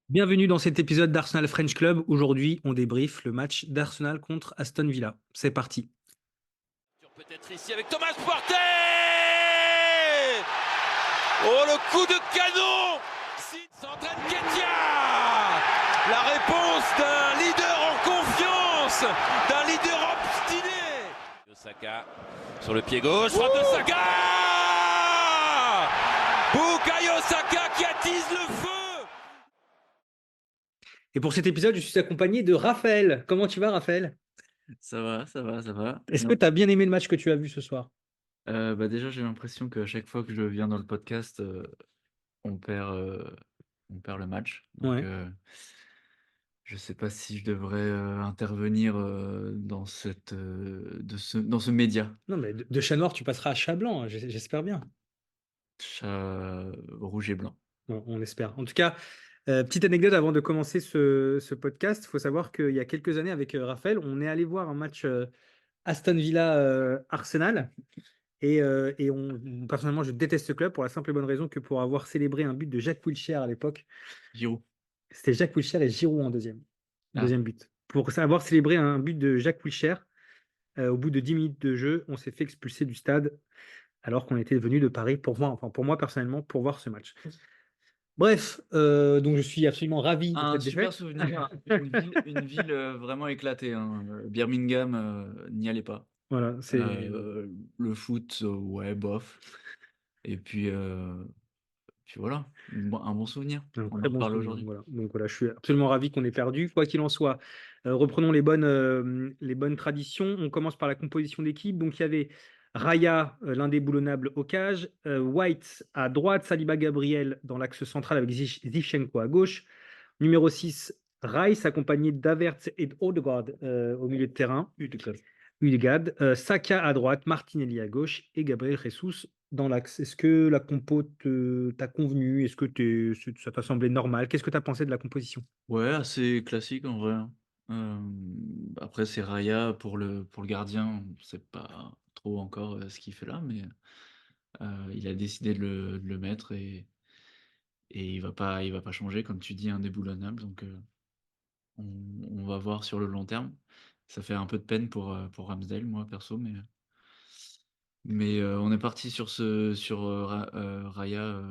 Bienvenue dans cet épisode d'Arsenal French Club. Aujourd'hui, on débriefe le match d'Arsenal contre Aston Villa. C'est parti. Peut-être ici avec Thomas Partey. Oh, le coup de canon. S'entraîne Ketia. La réponse d'un leader en confiance, d'un leader obstiné. Osaka sur le pied gauche, frappe de Saka. Bukayo Saka qui attise le feu. Et pour cet épisode, je suis accompagné de Raphaël. Comment tu vas, Raphaël? Ça va, ça va, ça va. Est-ce que tu as bien aimé le match que tu as vu ce soir? Déjà, j'ai l'impression qu'à chaque fois que je viens dans le podcast, on perd, heu, on perd le match. Donc, Ouais. je sais pas si je devrais, intervenir, dans ce média. Non, mais de chat noir, tu passeras à chat blanc, j'espère bien. Chat rouge et blanc. Bon, on espère. En tout cas, petite anecdote avant de commencer ce podcast. Il faut savoir qu'il y a quelques années, avec Raphaël, on est allé voir un match Aston Villa Arsenal. Personnellement, je déteste ce club pour la simple et bonne raison que pour avoir célébré un but de Jacques Wilshere à l'époque, Giroud. c'était Jacques Wilshere et Giroud en Ah, deuxième but. Pour avoir célébré un but de Jacques Wilshere, au bout de 10 minutes de jeu, on s'est fait expulser du stade alors qu'on était venu de Paris pour voir, enfin pour moi personnellement, pour voir ce match. Bref, donc je suis absolument ravi de un cette super défaite. souvenir, une ville, vraiment éclatée, hein, Birmingham, n'y allez pas. Voilà, Le foot, ouais, bof. Et puis voilà, un bon souvenir. un On très en bon reparle souvenir. aujourd'hui. Voilà. Donc voilà, je suis absolument ravi qu'on ait perdu. Quoi qu'il en soit, reprenons les bonnes traditions. On commence par la composition d'équipe. Donc il y avait Raya, l'indéboulonnable au cage, White à droite, Saliba Gabriel dans l'axe central avec Zivchenko à gauche. Numéro 6, Rice accompagné d'Avertz et d'Odegaard au milieu de terrain. Odegaard, Saka à droite, Martinelli à gauche et Gabriel Jesus dans l'axe. Est-ce que la compo t'a convenu? Est-ce que ça t'a semblé normal? Qu'est-ce que tu as pensé de la composition? Ouais, assez classique en vrai, hein. Après c'est Raya pour le gardien, on sait pas trop encore, ce qu'il fait là, mais il a décidé de le mettre et il va pas changer comme tu dis, indéboulonnable donc on va voir sur le long terme. Ça fait un peu de peine pour Ramsdale, moi perso, mais on est parti sur Raya,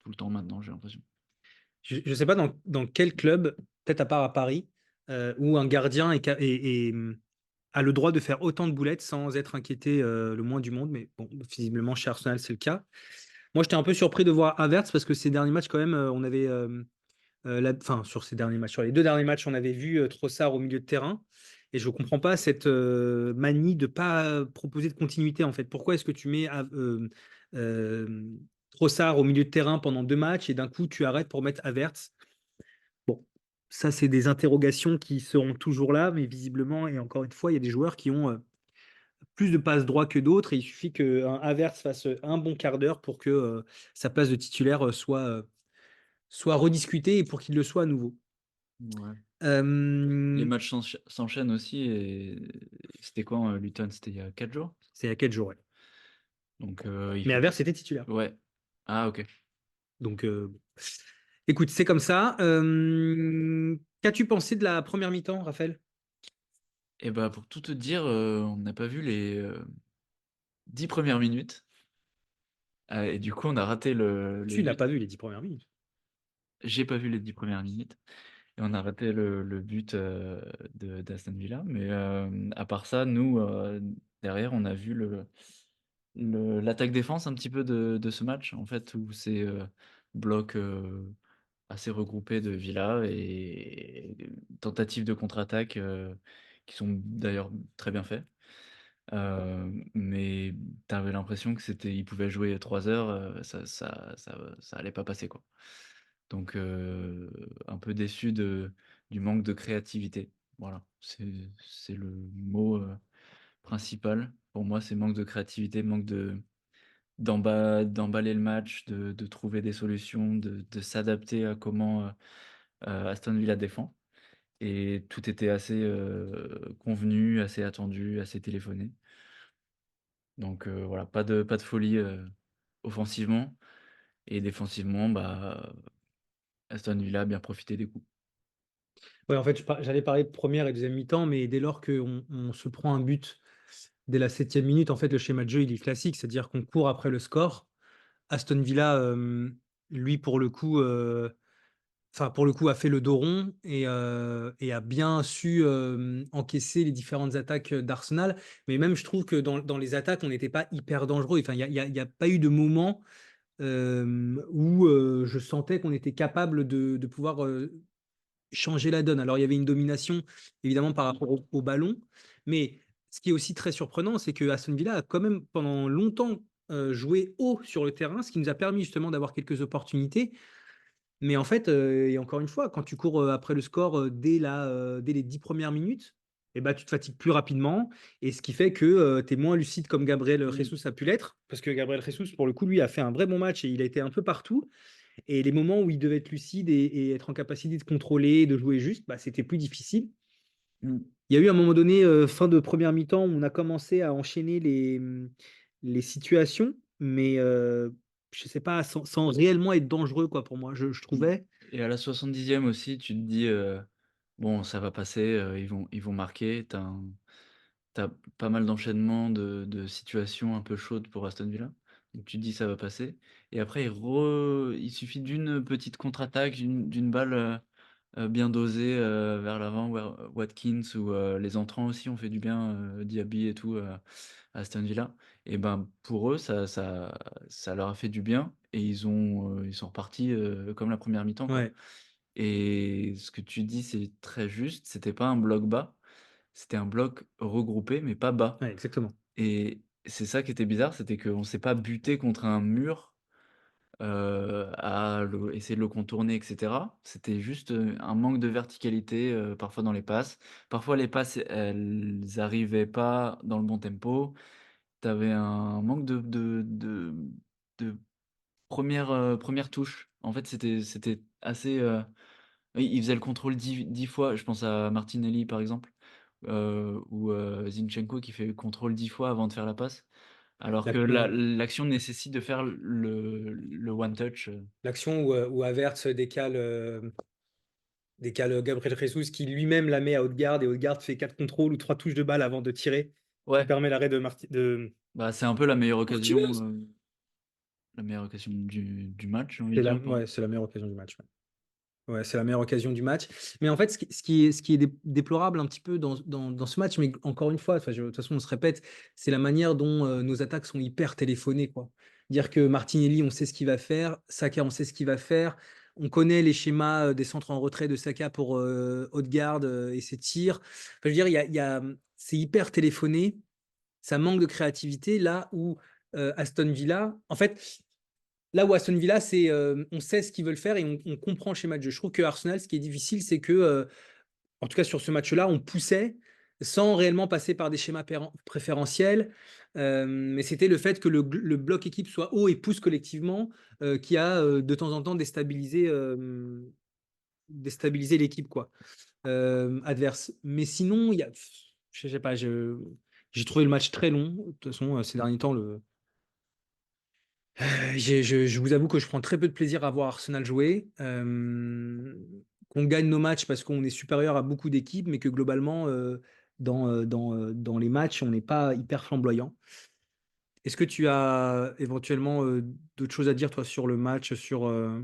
tout le temps maintenant, j'ai l'impression. Je ne sais pas dans quel club, peut-être à part à Paris, où un gardien a le droit de faire autant de boulettes sans être inquiété le moins du monde. Mais bon, visiblement, chez Arsenal, c'est le cas. Moi, j'étais un peu surpris de voir Havertz parce que ces derniers matchs, quand même, on avait enfin, sur ces derniers matchs, sur les deux derniers matchs, on avait vu Trossard au milieu de terrain. Et je ne comprends pas cette manie de ne pas proposer de continuité, en fait. Pourquoi est-ce que tu mets euh, Trossard au milieu de terrain pendant deux matchs et d'un coup, tu arrêtes pour mettre Havertz? Bon, ça, c'est des interrogations qui seront toujours là, mais visiblement, et encore une fois, il y a des joueurs qui ont plus de passes droits que d'autres. Et il suffit qu'un Havertz fasse un bon quart d'heure pour que sa place de titulaire soit rediscutée et pour qu'il le soit à nouveau. Ouais. Les Euh, matchs s'enchaînent aussi et c'était quand, Luton? C'était il y a 4 jours? c'est à quel jour, ouais. Donc il Mais faut Havertz était titulaire. ouais. Ah OK. Donc, écoute, c'est comme ça. Qu'as-tu pensé de la première mi-temps, Raphaël? Et bah, pour tout te dire, on n'a pas vu les, 10 premières minutes, et du coup, on a raté le Tu l'as but. pas vu les 10 premières minutes. J'ai pas vu les 10 premières minutes et on a raté le but, de d'Aston Villa, mais à part ça, nous, derrière, on a vu l'attaque défense un petit peu de ce match, en fait, où c'est, bloc, assez regroupé de Villa et tentatives de contre-attaque, qui sont d'ailleurs très bien faits. Mais tu avais l'impression que c'était ils pouvaient jouer 3 heures, ça allait pas passer, quoi. Donc un peu déçu du manque de créativité. Voilà, c'est le mot, principal. Pour moi, c'est manque de créativité, manque d'emballer le match, de trouver des solutions, de s'adapter à comment, Aston Villa défend et tout était assez, convenu, assez attendu, assez téléphoné. Donc voilà, pas de folie, offensivement et défensivement, bah, Aston Villa a bien profité des coups. Ouais, en fait, j'allais parler de première et deuxième mi-temps, mais dès lors qu'on se prend un but dès la 7e minute, en fait, le schéma de jeu, il est classique, c'est-à-dire qu'on court après le score. Aston Villa, lui, pour le coup, a fait le dos rond et a bien su encaisser les différentes attaques d'Arsenal. Mais même, je trouve que dans les attaques, on n'était pas hyper dangereux. Enfin, il y a pas eu de moment où je sentais qu'on était capable de pouvoir changer la donne. Alors, il y avait une domination, évidemment, par rapport au ballon. Mais ce qui est aussi très surprenant, c'est que Aston Villa a quand même pendant longtemps joué haut sur le terrain, ce qui nous a permis justement d'avoir quelques opportunités. Mais en fait, et encore une fois, quand tu cours après le score dès les 10 premières minutes, eh ben, tu te fatigues plus rapidement. Et ce qui fait que tu es moins lucide comme Gabriel Mmh. Jesus a pu l'être. Parce que Gabriel Jesus, pour le coup, lui, a fait un vrai bon match et il a été un peu partout. Et les moments où il devait être lucide et être en capacité de contrôler, de jouer juste, bah, c'était plus difficile. Mmh. Il y a eu un moment donné, fin de première mi-temps, où on a commencé à enchaîner les situations, mais je sais pas, sans réellement être dangereux, quoi, pour moi, je Mmh. trouvais. Et à la 70e aussi, tu te dis: «Bon, ça va passer, ils vont marquer». Tu pas mal d'enchaînements de situations un peu chaudes pour Aston Villa. Donc tu te dis: «Ça va passer» et après il suffit d'une petite contre-attaque, d'une balle, bien dosée, vers l'avant, Watkins ou les entrants aussi ont fait du bien, Diaby et tout, à Aston Villa et ben, pour eux, ça leur a fait du bien et ils sont repartis, comme la première mi-temps, quoi. Ouais, Et ce que tu dis, c'est très juste, c'était pas un bloc bas, c'était un bloc regroupé, mais pas bas. ouais, exactement. Et c'est ça qui était bizarre, c'était qu'on s'est pas buté contre un mur, à le essayer de le contourner et cetera. C'était juste, un manque de verticalité, parfois dans les passes. Parfois les passes, elles arrivaient pas dans le bon tempo. Tu avais un manque de 1re touche. En fait, c'était assez, oui, il faisait le contrôle 10 fois. Je pense à Martinelli, par exemple, ou Zinchenko qui fait le contrôle 10 fois avant de faire la passe. Alors que L'action l'action nécessite de faire le one touch, l'action où Havertz décale Gabriel Jesus, qui lui-même la met à Haute-Garde, et Haute-Garde fait 4 contrôles ou 3 touches de balle avant de tirer, qui ouais, permet l'arrêt de bah, c'est un peu la meilleure occasion, Martinez. du match, j'ai envie de dire pour Ouais, c'est la meilleure occasion du match. Ouais, ouais, c'est la meilleure occasion du match. Mais en fait, ce qui est déplorable un petit peu dans ce match, mais encore une fois, enfin, de toute façon, on se répète, c'est la manière dont nos attaques sont hyper téléphonées, quoi. Dire que Martinelli, on sait ce qu'il va faire, Saka, on sait ce qu'il va faire, on connaît les schémas des centres en retrait de Saka pour Odegaard et ses tirs. Enfin, je veux dire, c'est hyper téléphoné, ça manque de créativité, là où Aston Villa, en fait, là où Aston Villa, on sait ce qu'ils veulent faire et on comprend le schéma de jeu. Je trouve que Arsenal, ce qui est difficile, c'est que, en tout cas sur ce match-là, on poussait sans réellement passer par des schémas préférentiels. Mais c'était le fait que le bloc équipe soit haut et pousse collectivement qui a de temps en temps déstabilisé l'équipe, quoi, adverse. Mais sinon, je sais pas, j'ai trouvé le match très long. De toute façon, ces derniers temps, je vous avoue que je prends très peu de plaisir à voir Arsenal jouer. Qu'on gagne nos matchs parce qu'on est supérieur à beaucoup d'équipes, mais que globalement, dans les matchs, on n'est pas hyper flamboyant. Est-ce que tu as éventuellement d'autres choses à dire, toi, sur le match, sur en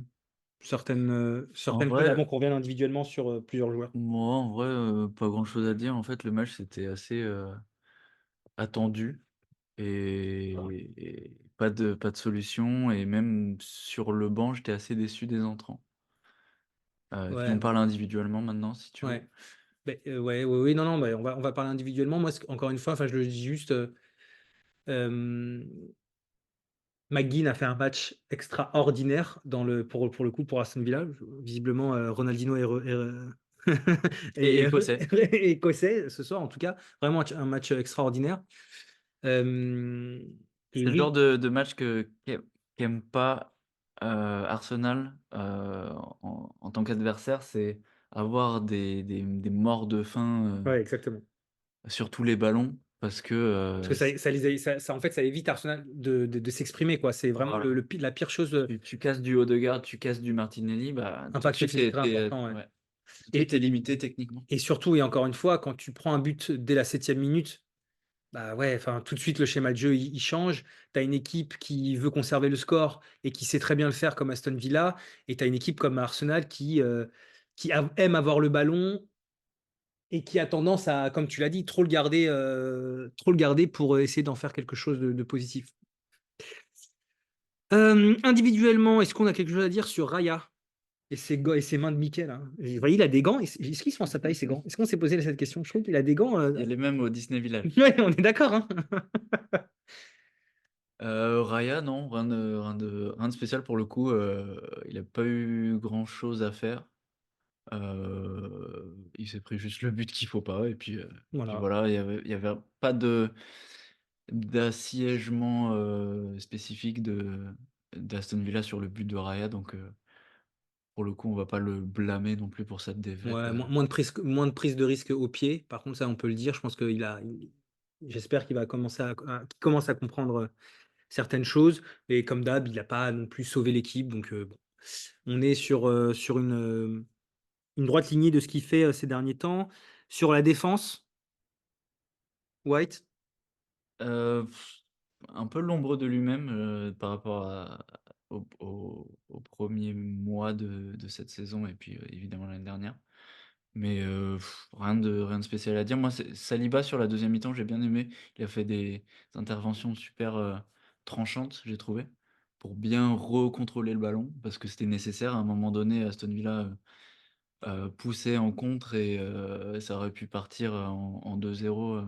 certaines choses vrai avant qu'on revienne individuellement sur plusieurs joueurs? moi, en vrai, pas grand-chose à dire. En fait, le match, c'était assez, attendu. Et pas de solution et même sur le banc, j'étais assez déçu des entrants. Si Ouais, on parle individuellement maintenant, si tu veux. ouais. Ouais, ouais, non, non, on va parler individuellement. Moi, encore une fois, enfin, je le dis juste. Euh, McGinn a fait un match extraordinaire pour le coup pour Aston Villa. Visiblement, Ronaldinho Et est écossais. écossais ce soir, en tout cas. Vraiment un match extraordinaire. Euh, et C'est le genre oui, de match qu'aime pas, Arsenal, en tant qu'adversaire, c'est avoir des morts de faim, ouais, exactement. sur tous les ballons. parce que, Parce que en fait, ça évite Arsenal de s'exprimer, quoi. C'est vraiment voilà, la pire chose, tu casses du Odegaard, tu casses du Martinelli, bah, tout de impact suite physique très important, ouais. ouais, tout de suite tu Et, limité techniquement. et surtout, et encore une fois, quand tu prends un but dès la 7e minute, bah ouais, enfin, tout de suite, le schéma de jeu, il change. Tu as une équipe qui veut conserver le score et qui sait très bien le faire comme Aston Villa. Et tu as une équipe comme Arsenal aime avoir le ballon et qui a tendance à, comme tu l'as dit, trop le garder pour essayer d'en faire quelque chose de positif. Individuellement, est-ce qu'on a quelque chose à dire sur Raya et ses mains de Mikel, hein? Vous voyez, il a des gants. Est-ce qu'ils sont à sa taille, ces gants? Est-ce qu'on s'est posé cette question? Je trouve qu'il a des gants. Il y a les mêmes au Disney Village. Ouais, on est d'accord, hein? Raya non, rien de spécial pour le coup, il a pas eu grand chose à faire. Il s'est pris juste le but qu'il faut pas et puis Voilà. voilà, il y avait pas d'assiègement, spécifique d'Aston Villa sur le but de Raya donc pour le coup, on va pas le blâmer non plus pour cette défaite, Ouais, moins de prise de risque au pied. Par contre, ça, on peut le dire. Je pense j'espère qu'il va qu'il commence à comprendre certaines choses. Et comme d'hab, il n'a pas non plus sauvé l'équipe. Donc, bon. On est sur une droite lignée de ce qu'il fait ces derniers temps. Sur la défense, White. heu, un peu l'ombre de lui-même, par rapport au 1 mois de cette saison et puis, évidemment l'année dernière. Mais rien de spécial à dire. Moi, c'est Saliba sur la deuxième mi-temps, j'ai bien aimé. Il a fait des interventions super, tranchantes, j'ai trouvé, pour bien recontrôler le ballon parce que c'était nécessaire. À un moment donné, Aston Villa, poussait en contre et ça aurait pu partir, en 2-0,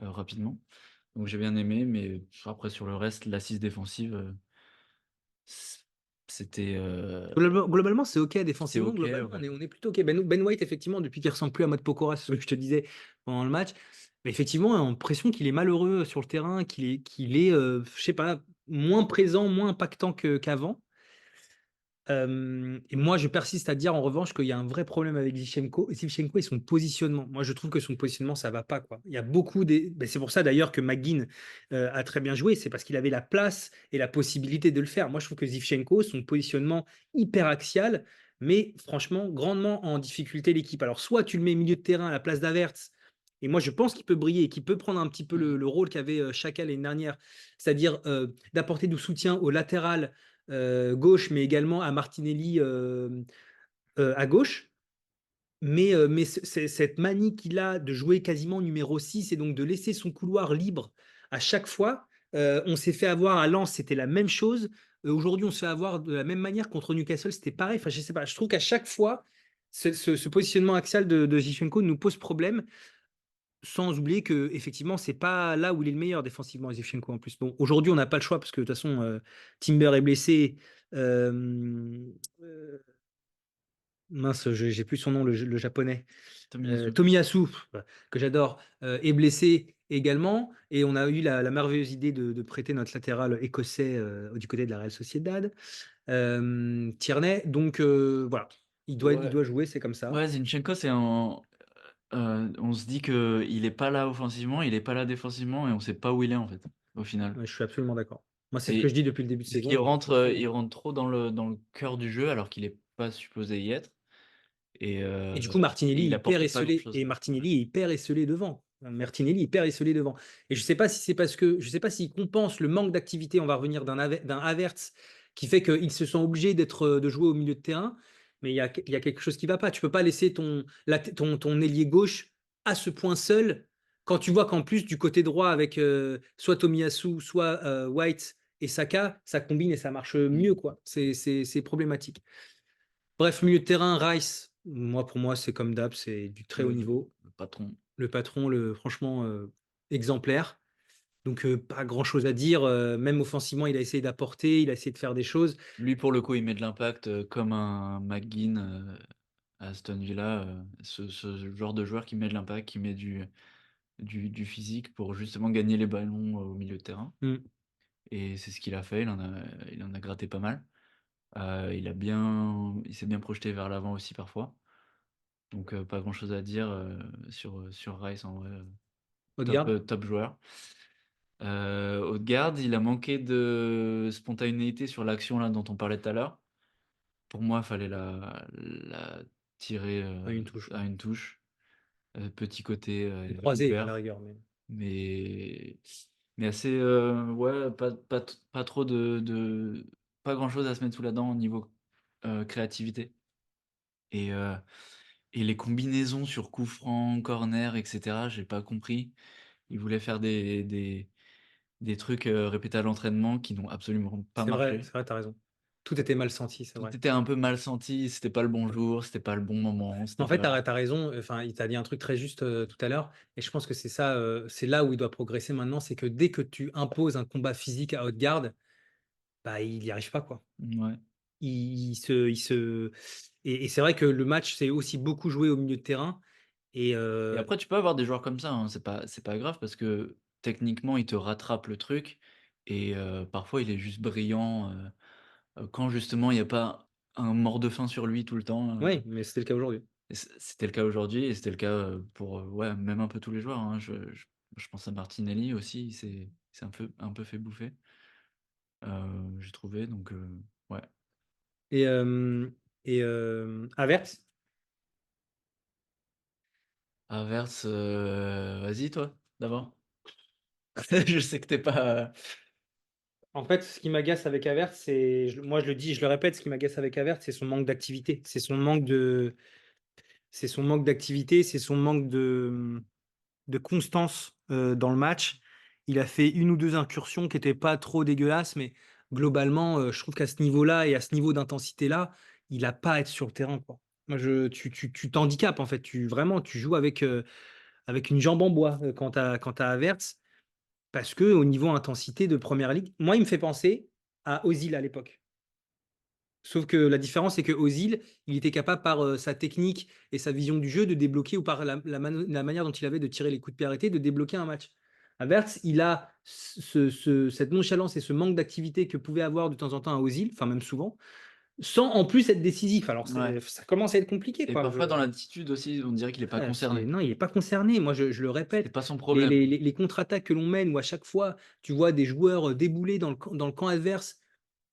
rapidement. Donc j'ai bien aimé, mais après sur le reste, l'assise défensive, c c'était, Globalement, c'est OK c'était défensivement. OK, Globalement, ouais. on est plutôt OK. Ben White, effectivement, depuis qu'il ressemble plus à Mode Pokora, c'est ce que je te disais pendant le match. Mais effectivement, on a l'impression qu'il est malheureux sur le terrain, je sais pas, moins présent, moins impactant qu'avant. Et moi, je persiste à dire en revanche qu'il y a un vrai problème avec Zinchenko et son positionnement. Moi, je trouve que son positionnement, ça va pas, quoi. Il y a c'est pour ça d'ailleurs que McGinn a très bien joué, c'est parce qu'il avait la place et la possibilité de le faire. Moi, je trouve que Zinchenko, son positionnement hyper axial, mais franchement, grandement en difficulté l'équipe. Alors, soit tu le mets milieu de terrain à la place d'Havertz, et moi, je pense qu'il peut briller et qu'il peut prendre un petit peu le rôle qu'avait Xhaka l'année dernière, c'est-à-dire d'apporter du soutien au latéral gauche, mais également à Martinelli à gauche. Mais cette manie qu'il a de jouer quasiment numéro 6 et donc de laisser son couloir libre à chaque fois. On s'est fait avoir à Lens, c'était la même chose. Aujourd'hui, on se fait avoir de la même manière contre Newcastle, c'était pareil. Enfin, je sais pas, je trouve qu'à chaque fois, ce positionnement axial de Zinchenko nous pose problème. Sans oublier que effectivement, c'est pas là où il est le meilleur défensivement, Zinchenko en plus. Bon, aujourd'hui, on n'a pas le choix parce que de toute façon, Timber est blessé. Euh, euh, mince, j'ai plus son nom, le japonais. Tomiyasu. Tomiyasu, que j'adore, est blessé également. Et on a eu la merveilleuse idée de prêter notre latéral écossais du côté de la Real Sociedad, Tierney. Donc voilà, il Ouais. doit jouer, c'est comme ça. Ouais, Zinchenko, on se dit que il est pas là offensivement, il est pas là défensivement et on sait pas où il est, en fait, au final. Ouais, je suis absolument d'accord. Moi, c'est ce que Et je dis depuis le début de parce saison. qu'il rentre, il rentre trop dans le cœur du jeu alors qu'il est pas supposé y être et Et du coup, Martinelli est il hyper apporte pas esselé. grand-chose. Et Martinelli est hyper esselé devant. Martinelli est hyper esselé devant. Et je sais pas si c'est parce que, je sais pas s'il compense le manque d'activité, on va revenir d'un Havertz, qui fait qu'ils se sont obligés de jouer au milieu de terrain. Mais il y a quelque chose qui va pas. Tu peux pas laisser ton ailier gauche à ce point seul, quand tu vois qu'en plus, du côté droit, avec soit Tomiyasu, soit White et Saka, ça combine et ça marche Mmh. mieux, quoi. C'est problématique. Bref, milieu de terrain, Rice, pour moi, c'est comme d'hab, c'est du très haut Le niveau. le patron. Le patron, franchement, exemplaire. Donc, pas grand-chose à dire. Même offensivement, il a essayé d'apporter, il a essayé de faire des choses. Lui, pour le coup, il met de l'impact, comme un McGinn, à Aston Villa, ce genre de joueur qui met de l'impact, qui met du physique pour justement gagner les ballons, au milieu de terrain Mm. et c'est ce qu'il a fait, il en a gratté pas mal. Il s'est bien projeté vers l'avant aussi parfois, donc pas grand chose à dire, sur Rice en vrai. Odegaard? top joueur. Odegaard, il a manqué de spontanéité sur l'action là dont on parlait tout à l'heure. Pour moi, il fallait la tirer, Ouais, une touche, ouais. à une touche. Petit côté, Une croisée à la ouvert, rigueur, mais mais assez, ouais, pas trop pas grand-chose à se mettre sous la dent au niveau, créativité et heu et les combinaisons sur coup franc, corner et cetera, j'ai pas compris. Ils voulaient faire des trucs, répétés à l'entraînement qui n'ont absolument pas c'est marché. vrai, tu as raison. Tout était mal senti, c'est Tout vrai. était un peu mal senti, c'était pas le bon jour, c'était pas le bon moment, En c'était fait, tu pas as raison, enfin, il t'a dit un truc très juste, tout à l'heure et je pense que c'est ça, c'est là où il doit progresser maintenant, c'est que dès que tu imposes un combat physique à Odegaard, bah, il y arrive pas, quoi. ouais. Il se et c'est vrai que le match s'est aussi beaucoup joué au milieu de terrain et Et après tu peux avoir des joueurs comme ça, hein, c'est pas grave parce que techniquement, il te rattrape le truc et parfois il est juste brillant, quand justement il y a pas un mort de faim sur lui tout le temps, oui, mais c'était le cas aujourd'hui. et c'était le cas aujourd'hui et c'était le cas, pour, ouais, même un peu tous les joueurs, hein. Je pense à Martinelli aussi, il s'est un peu fait bouffer, j'ai trouvé donc ouais. Et Havertz, Havertz, vas-y toi, d'abord. Je sais que tu es pas, en fait, ce qui m'agace avec Havertz, c'est moi je le dis, je le répète, ce qui m'agace avec Havertz, c'est son manque d'activité. C'est son manque d'activité, c'est son manque de constance, dans le match. Il a fait une ou 2 incursions qui étaient pas trop dégueulasses, mais globalement, je trouve qu'à ce niveau-là et à ce niveau d'intensité-là, il a pas à être sur le terrain, quoi. Moi je tu t'handicapes en fait, tu joues avec une jambe en bois, quand tu as Havertz. Parce que au niveau intensité de première ligue, moi, il me fait penser à Ozil à l'époque. Sauf que la différence, c'est que Ozil, il était capable par sa technique et sa vision du jeu de débloquer ou par la manière dont il avait de tirer les coups de pied arrêtés, de débloquer un match. Havertz, il a cette nonchalance et ce manque d'activité que pouvait avoir de temps en temps un Ozil, enfin même souvent, sans en plus être décisif. Alors ouais, ça commence à être compliqué, et quoi. parfois dans l'attitude aussi, on dirait qu'il est pas concerné. Non, il n'est pas concerné. Moi, je le C'est répète, pas son les, problème. les- les- les contre-attaques que l'on mène, où à chaque fois, tu vois des joueurs débouler dans le camp adverse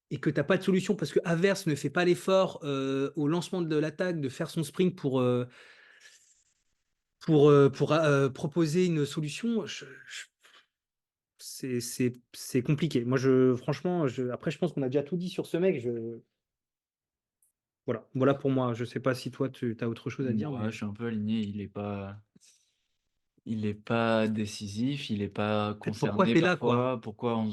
et que tu n'as pas de solution parce que Adverse ne fait pas l'effort au lancement de l'attaque de faire son sprint pour proposer une solution, c'est compliqué. Moi, franchement, après, je pense qu'on a déjà tout dit sur ce mec. Voilà pour moi. Je sais pas si toi, tu as autre chose à dire, Moi, mais je suis un peu aligné, il est pas décisif, il est pas en fait, pourquoi concerné tu es là, quoi? parfois.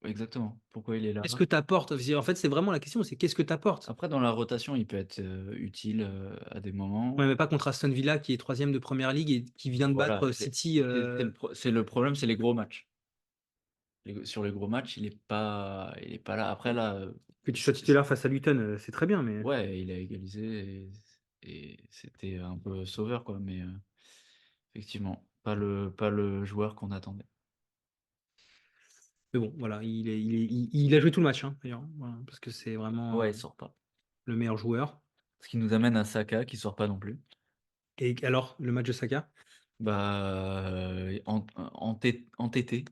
Exactement, pourquoi il est là? Qu'est-ce que tu apportes? En fait, c'est vraiment la question, c'est qu'est-ce que tu apportes? Après dans la rotation, il peut être, utile, à des Ouais, moments. mais pas contre Aston Villa qui est troisième de première ligue et qui vient de Voilà, battre City. c'est le problème, c'est les gros matchs. Sur les gros matchs, il est pas là. Après là, Que tu sois titulaire face à Luton, c'est très bien, mais ouais, il a égalisé et c'était un peu sauveur quoi, mais effectivement, pas le joueur qu'on attendait. bon, voilà, il a joué tout le match, hein, d'ailleurs, voilà, parce que c'est vraiment Ouais, il sort pas. le meilleur joueur. Ce qui nous amène à Saka qui sort pas non plus. Et alors, le match de Saka? Bah, entêté,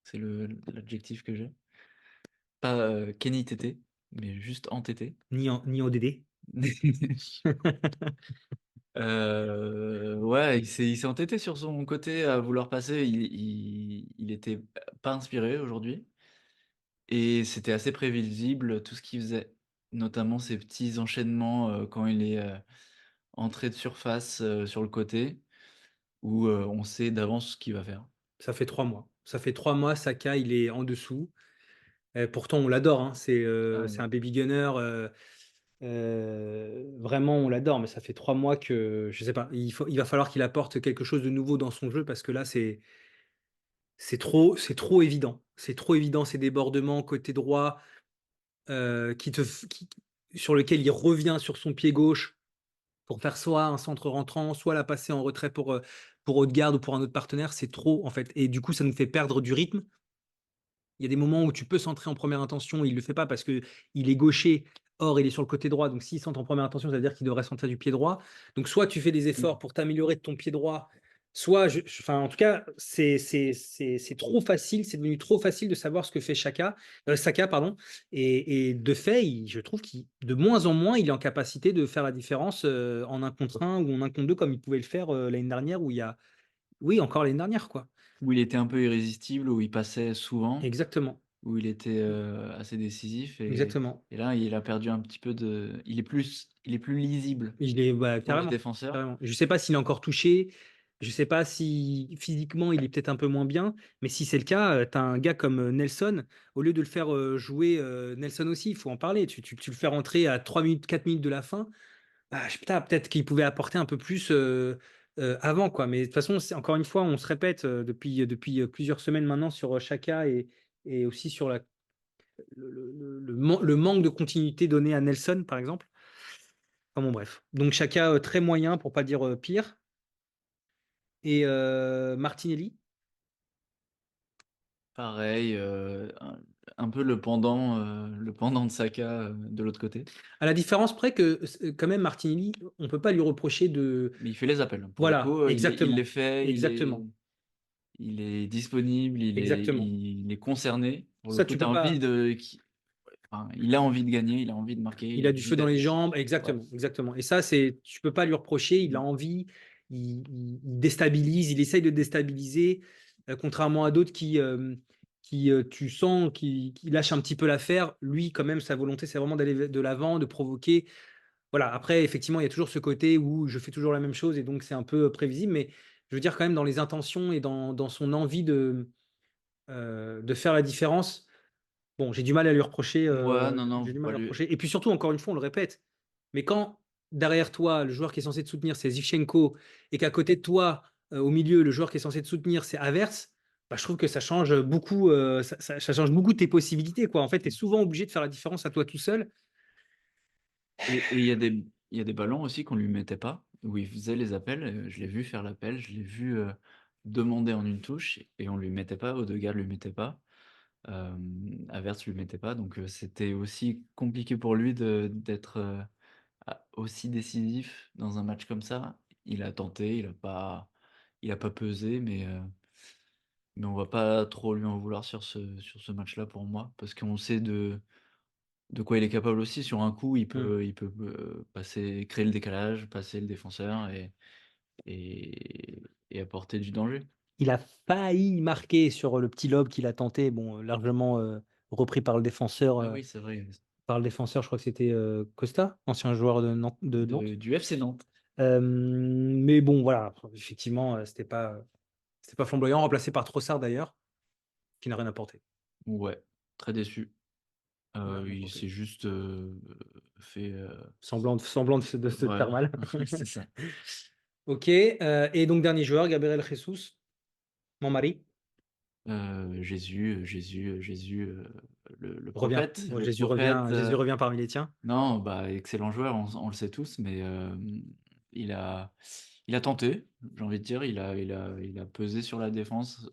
c'est l'adjectif que j'ai. Pas, Kenny Tété, mais juste entêté. Ni en DD? Ouais, il s'est entêté sur son côté à vouloir passer. Il était pas inspiré aujourd'hui et c'était assez prévisible tout ce qu'il faisait, notamment ces petits enchaînements, quand il est, entré de surface, sur le côté où, on sait d'avance ce qu'il va faire. Ça fait 3 mois. Ça fait 3 mois, Saka, il est en dessous. Pourtant, on l'adore, hein, Ah c'est oui. un baby gunner, vraiment, on l'adore, mais ça fait 3 mois que, je sais pas, il va falloir qu'il apporte quelque chose de nouveau dans son jeu parce que là, c'est trop évident. C'est trop évident, ces débordements côté droit, qui te f qui sur lequel il revient sur son pied gauche pour faire soit un centre rentrant, soit la passer en retrait pour Odegaard ou pour un autre partenaire, c'est trop en fait et du coup, ça nous fait perdre du rythme. Il y a des moments où tu peux centrer en première intention, il le fait pas parce que il est gaucher, or il est sur le côté droit, donc s'il centre en première intention, ça veut dire qu'il devrait centrer du pied droit. Donc soit tu fais des efforts pour t'améliorer de ton pied droit Soit, enfin, en tout cas, c'est trop facile, c'est devenu trop facile de savoir ce que fait Saka, pardon. Et de fait, je trouve qu'il, de moins en moins, il est en capacité de faire la différence en un contre un ou en un contre deux, comme il pouvait le faire l'année dernière, oui, encore l'année dernière, quoi. Où il était un peu irrésistible, où il passait souvent, Exactement, où il était, assez décisif exactement. et là, il a perdu un petit peu il est plus lisible Bah, pour les carrément, défenseurs. carrément. Je sais pas s'il est encore touché. Je sais pas si physiquement il est peut-être un peu moins bien, mais si c'est le cas, tu as un gars comme Nelson, au lieu de le faire jouer, Nelson aussi, il faut en parler. Tu le fais rentrer à 3 minutes, 4 minutes de la fin. Bah, putain, peut-être qu'il pouvait apporter un peu plus avant, quoi. Mais de toute façon, encore une fois, on se répète depuis plusieurs semaines maintenant sur Chaka et aussi sur le manque de continuité donné à Nelson, par exemple. Enfin bon, bref. Donc Chaka, très moyen, pour pas dire pire. Et Martinelli. Pareil, un peu le pendant de Saka, de l'autre côté. À la différence près que, quand même, Martinelli, on peut pas lui reprocher de. Mais il fait les appels. Pour le Voilà, coup, il les exactement. fait, Exactement. il est disponible, Exactement. il est concerné. Pour le Ça, coup, tu tu peux as envie pas. de enfin, il a envie de gagner, il a envie de marquer, Il il a a du envie feu dans les d'être jambes, ouais. exactement, exactement. Et ça, tu peux pas lui reprocher. Il a Mmh. envie, il déstabilise, il essaye de déstabiliser, contrairement à d'autres tu sens, qui lâchent un petit peu l'affaire. Lui, quand même, sa volonté, c'est vraiment d'aller de l'avant, de provoquer. Voilà. Après, effectivement, il y a toujours ce côté où je fais toujours la même chose et donc c'est un peu prévisible. Mais je veux dire, quand même, dans les intentions et dans son envie de faire la différence. Bon, j'ai du mal à lui reprocher. Ouais, non, non, J'ai faut du mal pas à lui lui reprocher. Et puis surtout, encore une fois, on le répète. Mais quand derrière toi, le joueur qui est censé te soutenir, c'est Zivchenko, et qu'à côté de toi, au milieu, le joueur qui est censé te soutenir, c'est Havertz, bah, je trouve que ça change beaucoup. Ça change beaucoup tes possibilités, quoi. En fait, tu es souvent obligé de faire la différence à toi tout seul. et il y a des ballons aussi qu'on lui mettait pas, où il faisait les appels, je l'ai vu faire l'appel, je l'ai vu, demander en une touche et on lui mettait pas, Odegaard lui mettait pas, Havertz lui mettait pas donc c'était aussi compliqué pour lui d'être, aussi décisif dans un match comme ça. Il a tenté, il a pas pesé mais on va pas trop lui en vouloir sur ce match-là pour moi, parce qu'on sait de quoi il est capable aussi. Sur un coup, Hmm. il peut, passer créer le décalage, passer le défenseur et apporter du danger. Il a failli marquer sur le petit lob qu'il a tenté, bon, largement repris par le défenseur. Ah oui, c'est vrai, Je crois que c'était Costa, ancien joueur de Nantes. du FC Nantes. Mais bon, voilà, effectivement, c'était pas flamboyant, remplacé par Trossard d'ailleurs, qui n'a rien apporté. Ouais, très déçu. Il n'a rien Il apporté. s'est juste, fait, Semblant de se ouais, faire mal. c'est ça. Ok, et donc dernier joueur, Gabriel Jesus, mon mari, Jésus, revient. Moi, le prophète, Jésus revient parmi les tiens. non, bah, excellent joueur, on le sait tous, mais il a il a tenté, j'ai envie de dire, il a pesé sur la défense,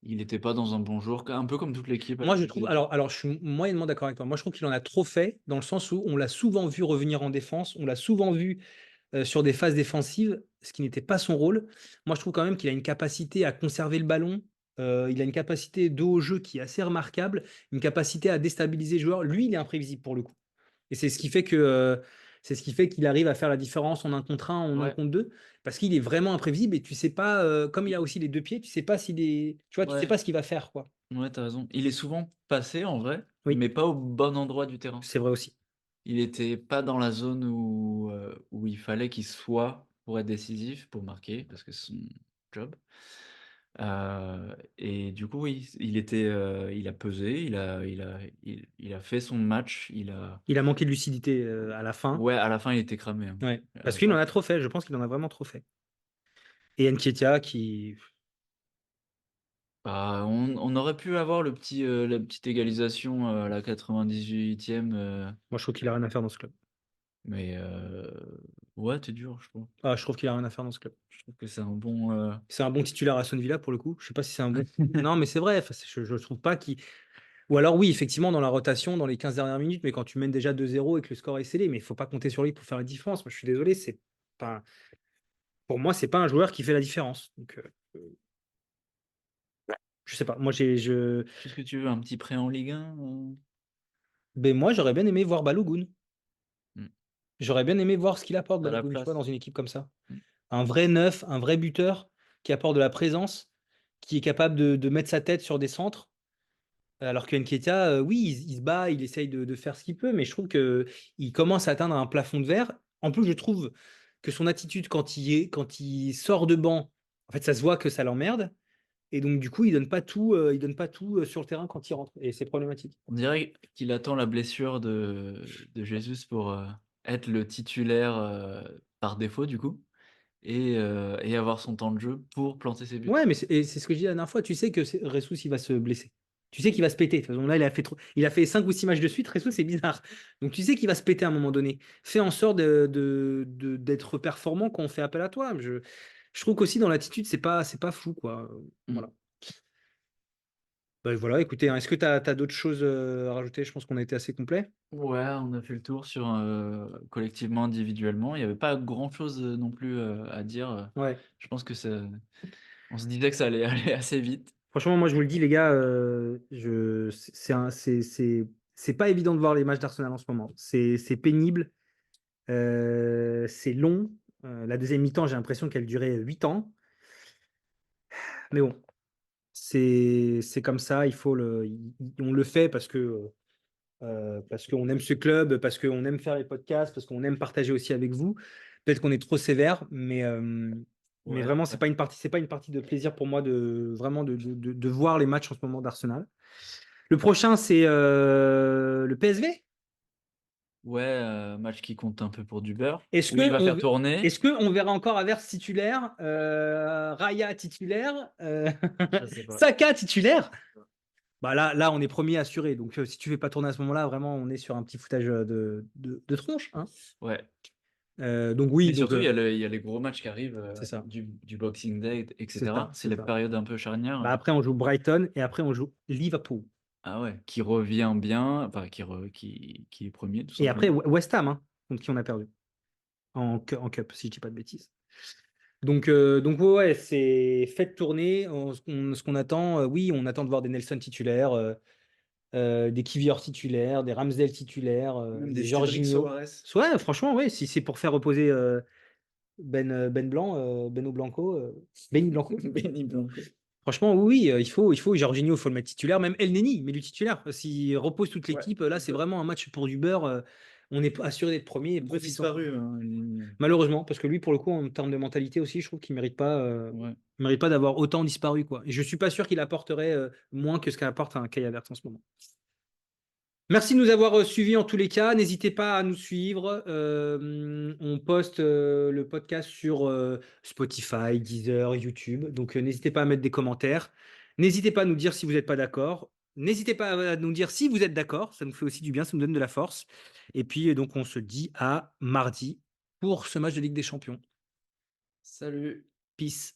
il était pas dans un bon jour, un peu comme toute l'équipe à Moi, je l'époque trouve, de alors, je suis moyennement d'accord avec toi. Moi, je trouve qu'il en a trop fait, dans le sens où on l'a souvent vu revenir en défense, on l'a souvent vu sur des phases défensives, ce qui n'était pas son rôle. Moi, je trouve quand même qu'il a une capacité à conserver le ballon. Il a une capacité de haut jeu qui est assez remarquable, une capacité à déstabiliser le joueur. Lui, il est imprévisible pour le coup. Et c'est ce qui fait qu'il arrive à faire la différence en un contre un, en un ouais, contre deux, parce qu'il est vraiment imprévisible et tu sais pas, comme il a aussi les deux pieds, tu sais pas tu vois, tu sais ouais, pas ce qu'il va faire, quoi. ouais, tu raison. Il est souvent passé en vrai, Oui, mais pas au bon endroit du terrain. c'est vrai aussi. Il était pas dans la zone où il fallait qu'il soit pour être décisif, pour marquer, parce que c'est son job. Et du coup, oui, il a pesé, il a fait son match, Il a manqué de lucidité à la fin. ouais, à la fin, il était cramé, hein. Ouais, À parce la qu'il en fin a trop fait. Je pense qu'il en a vraiment trop fait. Et Nketiah qui, bah, on aurait pu avoir la petite égalisation, à la 98e, moi, je trouve qu'il a rien à faire dans ce club. mais ouais, tu dur, je trouve. Ah, je trouve qu'il a rien à faire dans ce club. Je trouve que c'est un bon, C'est un bon titulaire à Aston Villa pour le coup. Je sais pas si c'est un bon. Non, mais c'est vrai. Enfin, je trouve pas qu'il. Ou alors, oui, effectivement, dans la rotation, dans les 15 dernières minutes, mais quand tu mènes déjà 2-0 et que le score est scellé, mais il faut pas compter sur lui pour faire la différence. Moi, je suis désolé, c'est pas. pour moi, c'est pas un joueur qui fait la différence. Donc, je sais pas. Moi, Qu'est-ce que tu veux, un petit prêt en Ligue 1? ben, moi, j'aurais bien aimé voir Balogun. Mmh. J'aurais bien aimé voir ce qu'il apporte, Tu la Balogun, tu vois, place? dans une équipe comme ça. Mmh. Un vrai neuf, un vrai buteur qui apporte de la présence, qui est capable de mettre sa tête sur des centres. Alors que Nketiah, oui, il se bat, il essaye de faire ce qu'il peut, mais je trouve que il commence à atteindre un plafond de verre. En plus, je trouve que son attitude quand il sort de banc, en fait, ça se voit que ça l'emmerde et donc du coup, il donne pas tout, sur le terrain quand il rentre et c'est problématique. On dirait qu'il attend la blessure de Jesus pour, être le titulaire, par défaut du coup et avoir son temps de jeu pour planter ses buts. Ouais, mais c'est ce que je disais la dernière fois, tu sais que Ressus, il va se blesser. Tu sais qu'il va se péter. De toute façon, là, il a fait 5 ou 6 matchs de suite. Ressus, c'est bizarre. Donc, tu sais qu'il va se péter à un moment donné. Fais en sorte d'être performant quand on fait appel à toi. Je trouve qu'aussi dans l'attitude, c'est pas fou, quoi. Mmh. Voilà. Bah, voilà, écoutez, hein, est-ce que tu as d'autres choses à rajouter? Je pense qu'on a été assez complet. Ouais, on a fait le tour sur, collectivement, individuellement. Il y avait pas grand-chose, non plus, à dire, Ouais. je pense que ça on se disait que ça allait aller assez vite. Franchement, moi, je vous le dis, les gars, c'est pas évident de voir les matchs d'Arsenal en ce moment. C'est pénible. C'est long. La deuxième mi-temps, j'ai l'impression qu'elle durait 8 ans. Mais bon, c'est comme ça. On le fait parce qu'on aime ce club, parce qu'on aime faire les podcasts, parce qu'on aime partager aussi avec vous. Peut-être qu'on est trop sévère, mais Ouais, vraiment, ouais. c'est pas une partie de plaisir pour moi de vraiment de voir les matchs en ce moment d'Arsenal. Le prochain, c'est le PSV. Ouais, match qui compte un peu pour du beurre, Est-ce où il que va faire tourner. on verra encore Havertz titulaire, Raya titulaire, Je sais pas. Saka titulaire? Bah là, on est premier assuré. Donc, si tu fais pas tourner à ce moment-là, vraiment, on est sur un petit foutage de tronche, hein. Ouais. Donc oui, Mais donc surtout, il y a les gros matchs qui arrivent, c'est ça, du Boxing Day et c'est cetera. ça, C'est c'est la ça. période un peu charnière, Bah après, on joue Brighton et après, on joue Liverpool. ah ouais, qui revient bien, enfin qui est premier tout Et après, simplement. West Ham, hein, contre qui on a perdu en Cup, si je dis pas de bêtises. Donc ouais, ouais, c'est faites tourner. Ce qu'on attend, oui, on attend de voir des Nelson titulaires, des Kivior titulaires, des Ramsdale titulaires, Même des des Cédric Jorginho. Soares. Ouais, franchement, ouais, si c'est pour faire reposer Ben Blanc, Beno Blanco, Benny Blanco. Benny Blanco. Franchement, oui, oui, Jorginho, il faut le mettre titulaire. Même El Neni, mais du titulaire. S'il repose toute Ouais, l'équipe, là, un c'est peu vraiment un match pour du beurre. On est assuré d'être premier et un peu profitons. disparu, hein, Elneny. Malheureusement, parce que lui, pour le coup, en termes de mentalité aussi, je trouve qu'il Ouais. mérite pas d'avoir autant disparu, quoi. Et je suis pas sûr qu'il apporterait moins que ce qu'apporte un Kai Havertz en ce moment. Merci de nous avoir suivis en tous les cas. N'hésitez pas à nous suivre. On poste le podcast sur Spotify, Deezer, YouTube. Donc n'hésitez pas à mettre des commentaires. N'hésitez pas à nous dire si vous n'êtes pas d'accord. N'hésitez pas à nous dire si vous êtes d'accord. Ça nous fait aussi du bien, ça nous donne de la force. Et puis donc on se dit à mardi pour ce match de Ligue des Champions. Salut. Peace.